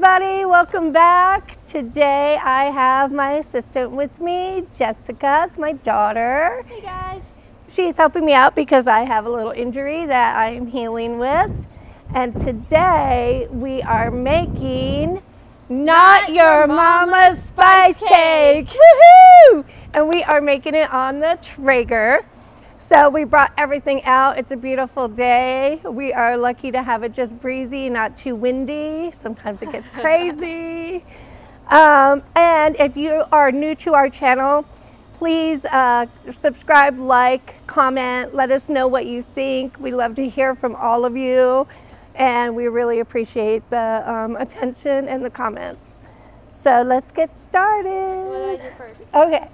everybody, welcome back. Today I have my assistant with me, Jessica. It's my daughter. Hey guys. She's helping me out because I have a little injury that I'm healing with. And today we are making Not Your Mama's Spice Cake. Woohoo! And we are making it on the Traeger. So we brought everything out. It's a beautiful day. We are lucky to have it just breezy, not too windy. Sometimes it gets crazy. And if you are new to our channel, please subscribe, like, comment, let us know what you think. We love to hear from all of you, and we really appreciate the attention and the comments. So let's get started. So what do I do first? Okay,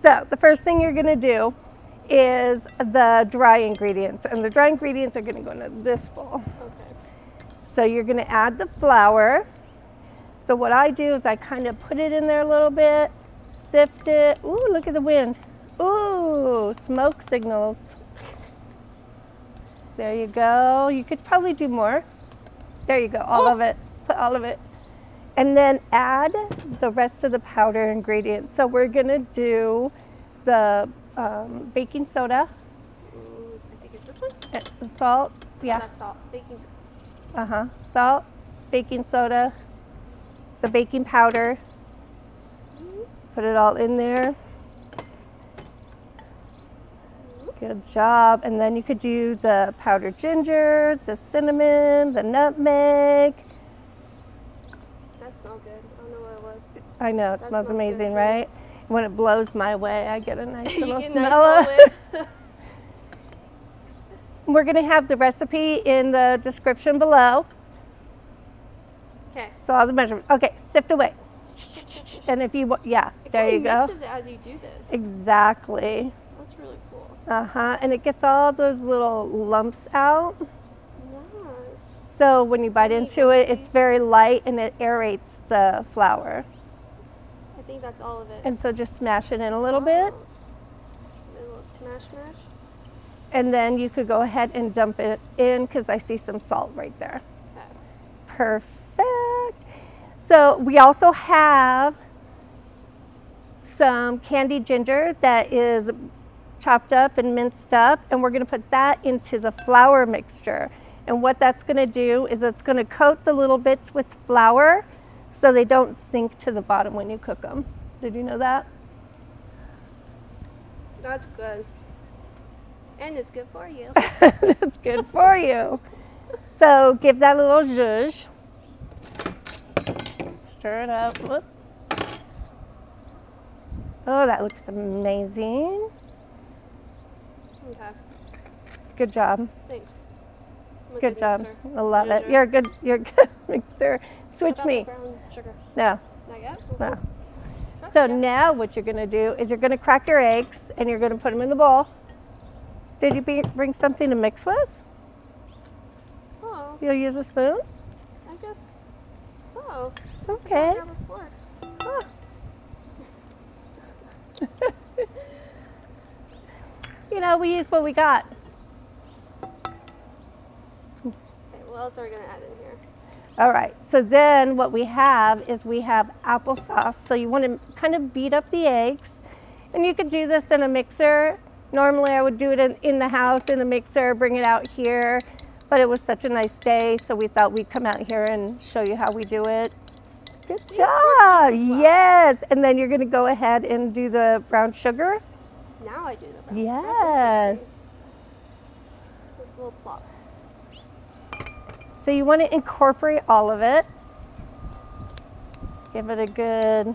so the first thing you're gonna do is the dry ingredients, and the dry ingredients are going to go into this bowl. Okay. So you're going to add the flour. So what I do is I kind of put it in there a little bit, sift it. Ooh, look at the wind. Ooh, smoke signals. There you go. You could probably do more. There you go, all of it. Put all of it. And then add the rest of the powder ingredients. So we're going to do the baking soda. Ooh, I think it's this one. The salt, yeah. That's salt. Baking soda. Salt, baking soda, the baking powder. Put it all in there. Good job. And then you could do the powdered ginger, the cinnamon, the nutmeg. That smells good. I don't know what it was. I know, it smells amazing, right? When it blows my way, I get a nice little smell. We're going to have the recipe in the description below. Okay. So all the measurements. Okay, sift away. And if you want, yeah, there you go. It mixes it as you do this. Exactly. That's really cool. And it gets all those little lumps out. Nice. So when you bite into it, it's very light and it aerates the flour. I think that's all of it. And so just smash it in a little bit. A little smash. And then you could go ahead and dump it in because I see some salt right there. Okay. Perfect. So we also have some candied ginger that is chopped up and minced up, and we're going to put that into the flour mixture. And what that's going to do is it's going to coat the little bits with flour so they don't sink to the bottom when you cook them. Did you know that? That's good. And it's good for you. It's good for you. So give that a little zhuzh. Stir it up. Whoop. Oh, that looks amazing. Okay. Good job. Thanks. Good job. I love it. You're a good mixer. Switch me. Brown sugar? No. Not yet? No. So now what you're going to do is you're going to crack your eggs and you're going to put them in the bowl. Did you bring something to mix with? Oh. You'll use a spoon? I guess so. Okay. I have a fork. Oh. You know, we use what we got. Okay, what else are we going to add in here? All right, so then what we have is we have applesauce. So you want to kind of beat up the eggs, and you could do this in a mixer. Normally I would do it in the house in a mixer, bring it out here, but it was such a nice day, so we thought we'd come out here and show you how we do it. Good job, yes. And then you're gonna go ahead and do the brown sugar. Now I do the brown. Yes. This little plop. So you want to incorporate all of it. Give it a good,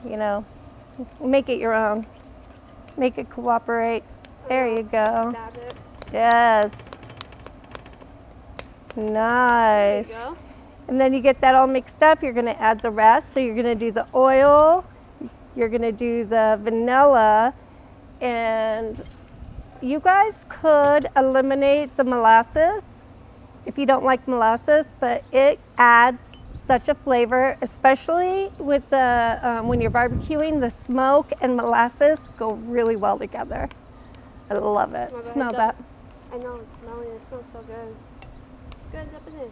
you know, make it your own. Make it cooperate. There you go. Stab it. Yes. Nice. There you go. And then you get that all mixed up, you're going to add the rest. So you're going to do the oil, you're going to do the vanilla, and you guys could eliminate the molasses if you don't like molasses, but it adds such a flavor, especially with the when you're barbecuing. The smoke and molasses go really well together. I love it. Smell that. I know, it's smelling. It smells so good. Good, up and in.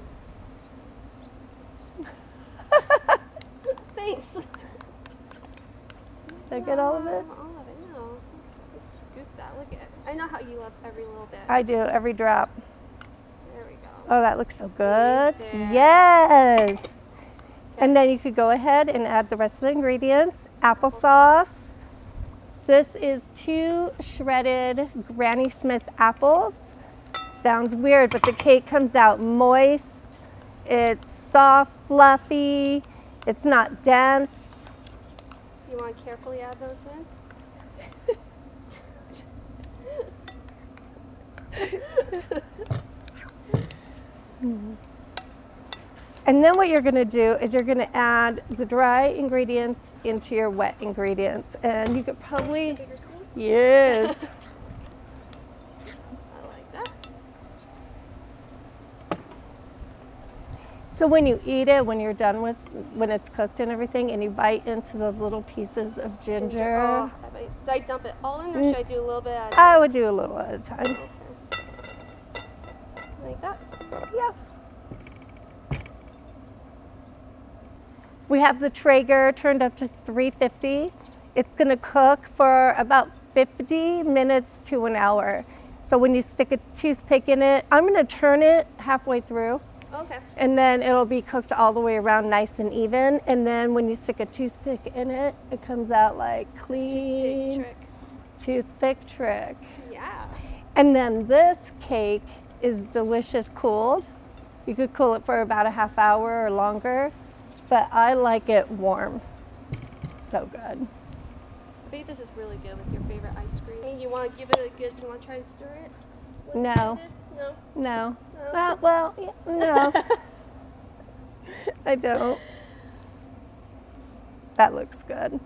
get all of it? All of it, no. Let's scoop that. Look at it. I know how you love every little bit. I do, every drop. There we go. Oh, that looks so good. There. Yes. Okay. And then you could go ahead and add the rest of the ingredients. Applesauce. This is 2 shredded Granny Smith apples. Sounds weird, but the cake comes out moist. It's soft, fluffy. It's not dense. You want to carefully add those in? And then what you're going to do is you're going to add the dry ingredients into your wet ingredients. And you could probably, Bigger spoon? yes. I like that. So when you eat it, when you're done with, when it's cooked and everything, and you bite into those little pieces of ginger. Oh, do I dump it all in, or should I do a little bit at a I time? would do a little at a time. Okay. Like that? Yeah. We have the Traeger turned up to 350. It's going to cook for about 50 minutes to an hour. So when you stick a toothpick in it, I'm going to turn it halfway through. Okay. And then it'll be cooked all the way around nice and even. And then when you stick a toothpick in it, it comes out like clean. Big trick. Toothpick trick. Yeah. And then this cake is delicious cooled. You could cool it for about a half hour or longer, but I like it warm. So good. I bet this is really good with your favorite ice cream. I mean, you want to give it a good, you want to try to stir it? No. No. No. No. Well, yeah, no. I don't. That looks good.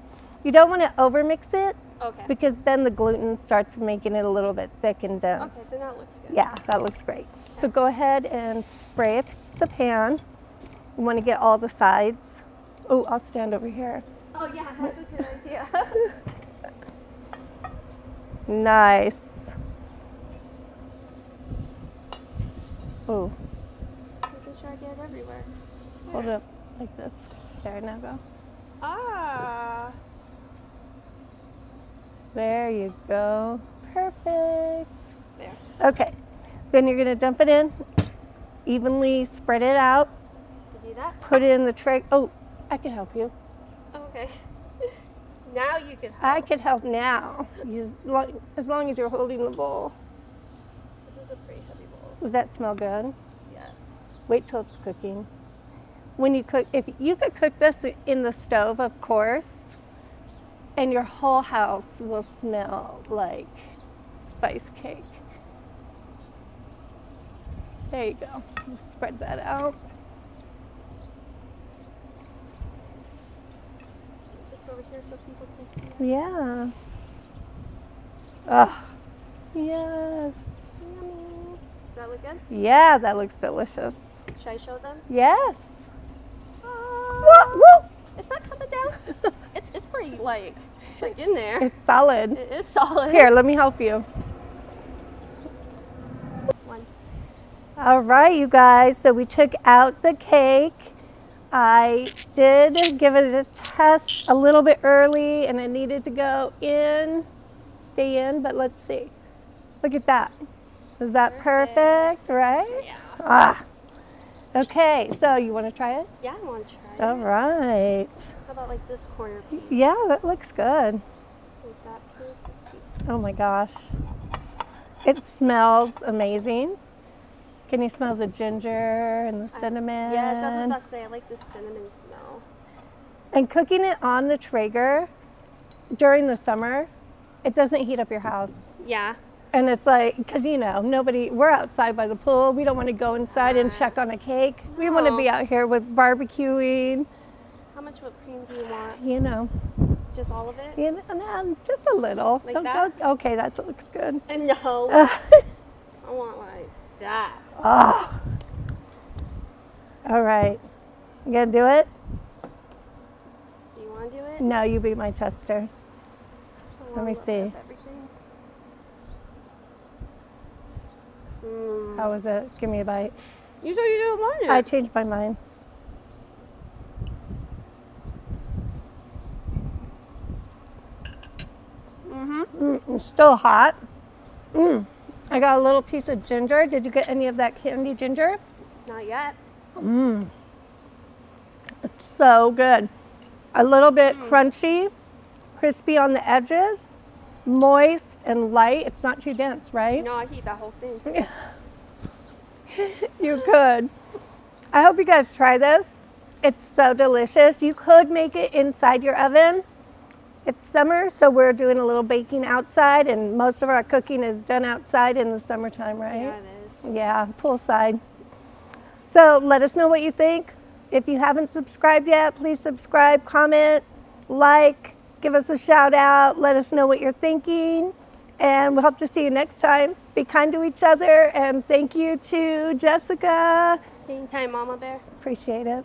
You don't want to overmix it Okay. because then the gluten starts making it a little bit thick and dense. Okay, so that looks good. Yeah, that looks great. So go ahead and spray the pan. You want to get all the sides. Oh, I'll stand over here. Oh yeah, that's a good idea. Nice. Oh, Making sure I get it everywhere. hold it up like this. There, now go. Ah. There you go. Perfect. There. Okay, then you're gonna dump it in, evenly spread it out, You do that? put it in the tray. Oh, I can help you. Oh, okay. Now you can help. I can help now, as long as you're holding the bowl. This is a pretty heavy bowl. Does that smell good? Yes. Wait till it's cooking. When you cook, if you could cook this in the stove, of course, and your whole house will smell like spice cake. There you go. Just spread that out. This over here so people can see. Yeah. Oh, yes. Yummy. Does that look good? Yeah, that looks delicious. Should I show them? Yes. Ah. Woo! It's not coming down. It's pretty like it's like in there. It's solid. It is solid. Here, let me help you. One. All right, you guys, so we took out the cake. I did give it a test a little bit early and it needed to go in, stay in, but let's see. Look at that. Is that perfect, right? Yeah. Ah. Okay, so you want to try it? Yeah, I want to try it. All right. How about like this corner piece? Yeah, that looks good. Like that piece, this piece. Oh my gosh. It smells amazing. Can you smell the ginger and the cinnamon? Yeah, that's what I was about to say. I like the cinnamon smell. And cooking it on the Traeger during the summer, it doesn't heat up your house. Yeah. And it's like, because you know, we're outside by the pool. We don't want to go inside and check on a cake. We want to be out here with barbecuing. How much whipped cream do you want? You know. Just all of it? You know, no, just a little. Like Don't that? go, okay, that looks good. No. I want like that. Oh. All right. You gonna do it? Do you want to do it? No, you be my tester. Let me see. How was it? Give me a bite. You said you didn't want it. I changed my mind. It's still hot. I got a little piece of ginger. Did you get any of that candied ginger? Not yet. It's so good. A little bit crunchy, crispy on the edges, moist and light. It's not too dense, right? No, I eat that whole thing. You could. I hope you guys try this. It's so delicious. You could make it inside your oven. It's summer, so we're doing a little baking outside, and most of our cooking is done outside in the summertime, right? Yeah, it is. Yeah, poolside. So let us know what you think. If you haven't subscribed yet, please subscribe, comment, like, give us a shout out, let us know what you're thinking, and we'll hope to see you next time. Be kind to each other, and thank you to Jessica. Anytime, Mama Bear. Appreciate it.